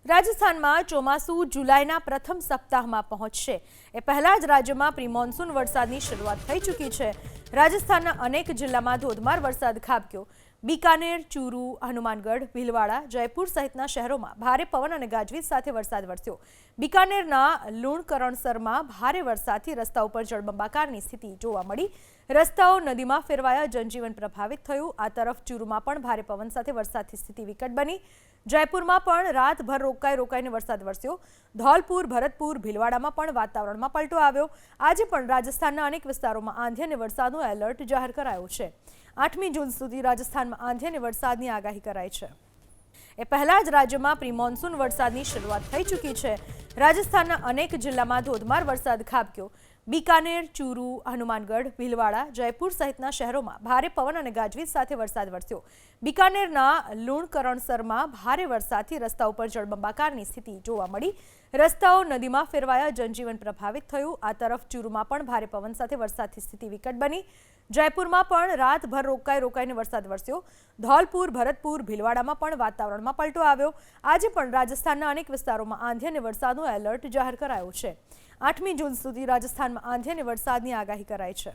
રાજસ્થાનમાં ચોમાસું જુલાઈના પ્રથમ સપ્તાહમાં પહોંચશે એ પહેલા જ રાજ્યમાં પ્રી મોન્સૂન વરસાદની શરૂઆત થઈ ચૂકી છે। રાજસ્થાનના અનેક જિલ્લામાં ધોધમાર વરસાદ ખાબક્યો। બીકાનેર, ચૂરુ, હનુમાનગઢ, ભીલવાડા, જયપુર સહિતના શહેરોમાં ભારે પવન અને ગાજવીજ સાથે વરસાદ વરસ્યો। બીકાનેરના લુણકરણસરમાં ભારે વરસાદથી રસ્તા ઉપર જળબંબાકારની સ્થિતિ જોવા મળી। રસ્તાઓ નદીમાં ફેરવાયા, જનજીવન પ્રભાવિત થયું। આ તરફ ચૂરુમાં પણ ભારે પવન સાથે વરસાદથી સ્થિતિ વિકટ બની। જયપુરમાં પણ રાતભર રોકાઈને વરસાદ વરસ્યો। ધौलपुर, भरतपुर, भीलवाડામાં પણ વાતાવરણમાં પલટો આવ્યો। આજે પણ રાજસ્થાનના અનેક વિસ્તારોમાં આંધી અને વરસાદનું એલર્ટ જાહેર કરાયું છે। 8મી જૂન સુધી રાજસ્થાનમાં આંધી અને વરસાદની આગાહી કરાઈ છે। એ પહેલા જ રાજ્યમાં પ્રી મોન્સૂન વરસાદની શરૂઆત થઈ ચૂકી છે। રાજસ્થાનના અનેક જિલ્લામાં ધોધમાર વરસાદ ખાબક્યો। બીકાનેર, ચૂરુ, હનુમાનગઢ, ભીલવાડા, જયપુર સહિતના શહેરોમાં ભારે પવન અને ગાજવીજ સાથે વરસાદ વરસ્યો। બીકાનેરના લુણકરણસરમાં ભારે વરસાદથી રસ્તા ઉપર જળબંબાકારની સ્થિતિ જોવા મળી। રસ્તાઓ નદીમાં ફેરવાયા, જનજીવન પ્રભાવિત થયું। આ તરફ ચૂરુમાં પણ ભારે પવન સાથે વરસાદથી સ્થિતિ વિકટ બની। જયપુરમાં પણ રાતભર રોકાઈને વરસાદ વરસ્યો। ધौलपुर, भरतपुर, ભીલવાડામાં પણ વાતાવરણમાં પલટો આવ્યો। આજે પણ રાજસ્થાનના અનેક વિસ્તારોમાં આંધી અને વરસાદનું એલર્ટ જાહેર કરાયું છે। 8મી જૂન સુધી રાજસ્થાનમાં આંધી અને વરસાદની આગાહી કરાઈ છે।